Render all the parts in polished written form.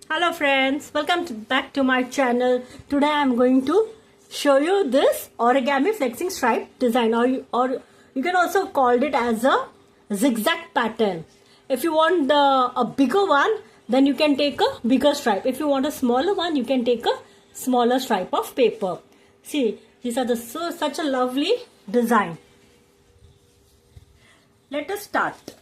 Hello friends, back to my channel. Today I am going to show you this origami flexing stripe design, or you can also call it as a zigzag pattern. If you want a bigger one, then you can take a bigger stripe. If you want a smaller one, you can take a smaller stripe of paper. See, these are such a lovely design. Let us start.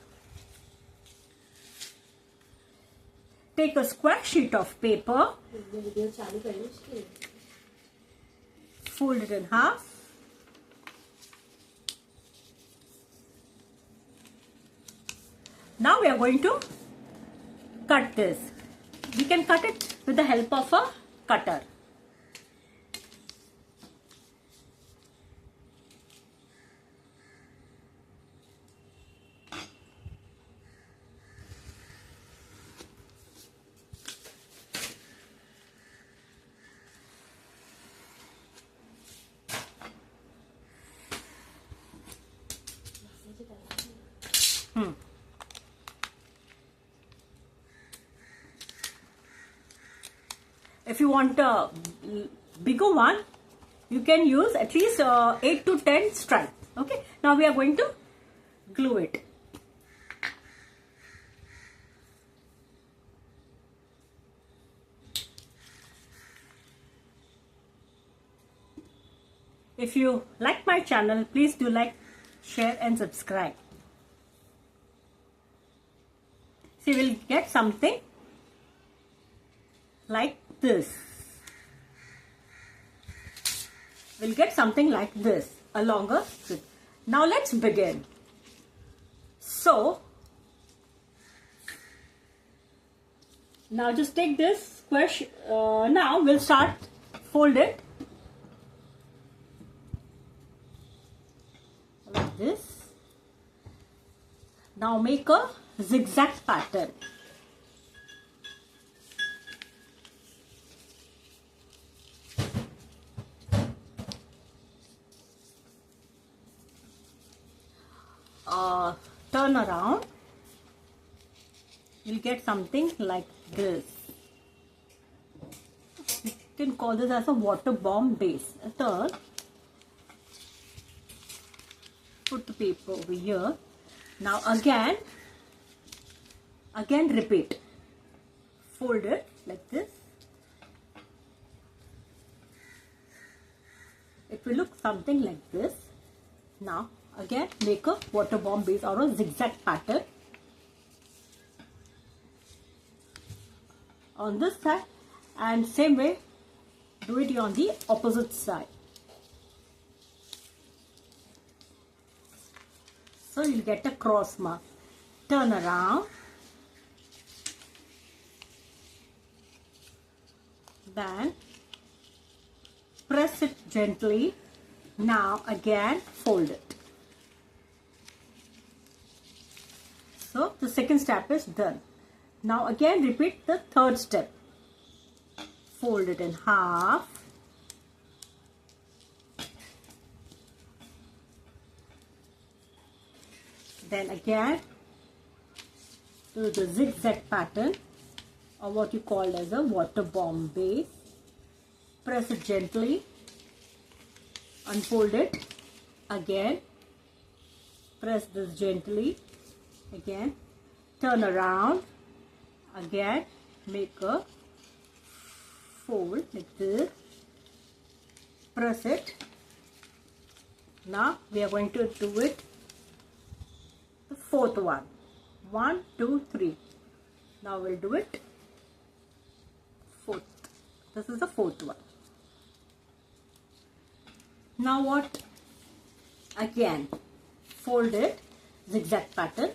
Take a square sheet of paper, fold it in half, now we are going to cut this. We can cut it with the help of a cutter. If you want a bigger one, you can use at least 8 to 10 stripes. Okay, now we are going to glue it. If you like my channel, please do like, share and subscribe. See, we'll get something like this. We'll get something like this, a longer strip. Now let's begin. So, now just take this square. Now we'll start, fold it like this. Now make a zigzag pattern. Turn around, you'll get something like this. You can call this as a water bomb base. Turn, put the paper over here. Now again repeat. Fold it like this. It will look something like this. Now again make a water bomb base or a zigzag pattern on this side, and same way do it on the opposite side. So you'll get a cross mark. Turn around, then press it gently. Now again fold it. So the second step is done. Now again repeat the third step. Fold it in half. Then again do the zigzag pattern, or what you call as a water bomb base. Press it gently. Unfold it. Again press this gently. Again turn around, again make a fold like this, press it. Now we are going to do it the fourth one. 1, 2, 3. Now we'll do it fourth. This is the fourth one. Now what? Again fold it, zigzag pattern.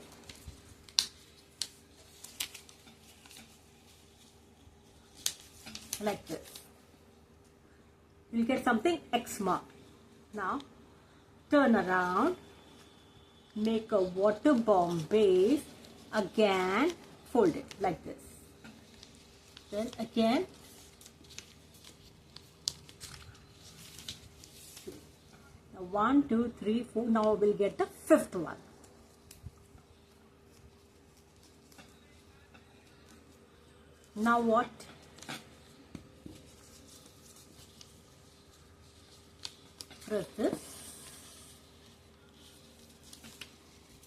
Like this. You'll get something X mark. Now turn around, make a water bomb base, again fold it like this. Then again now 1, 2, 3, 4. Now we'll get the fifth one. Now what? Press this.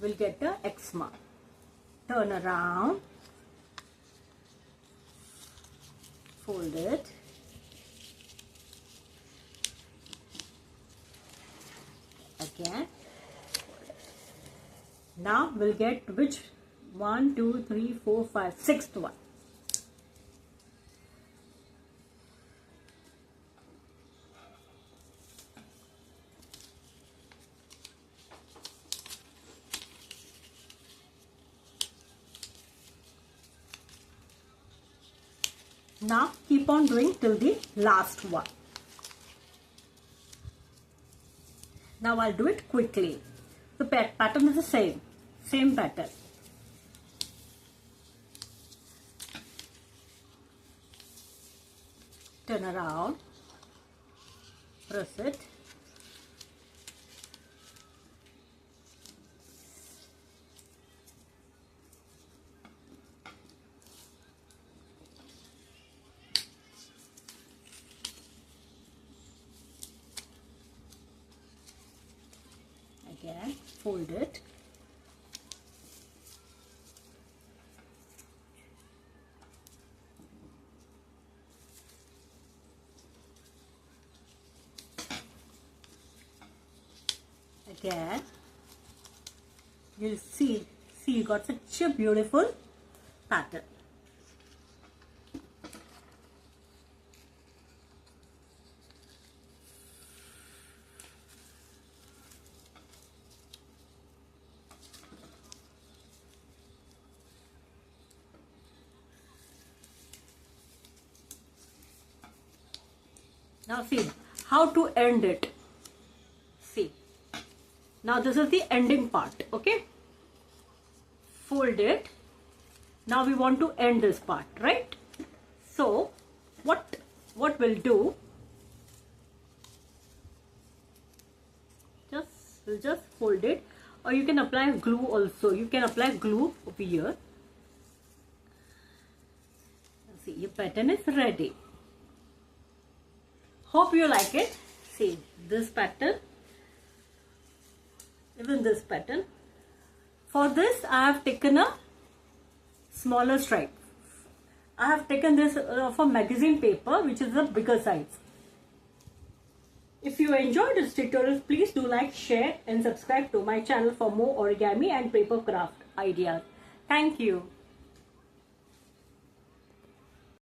We'll get the X mark. Turn around. Fold it. Again. Now we'll get which 1, 2, 3, 4, 5, 6th one. Now keep on doing till the last one. Now I'll do it quickly. The pattern is the same pattern. Turn around, press it. Again, fold it. Again, you'll see you got such a beautiful pattern. Now see how to end it. See, now this is the ending part. Okay, fold it. Now we want to end this part, right? So what we'll do, we'll just fold it, or you can apply glue also. You can apply glue over here. See, your pattern is ready. Hope you like it. See this pattern, even this pattern. For this I have taken a smaller stripe. I have taken this for magazine paper, which is a bigger size. If you enjoyed this tutorial, please do like, share and subscribe to my channel for more origami and paper craft ideas. Thank you.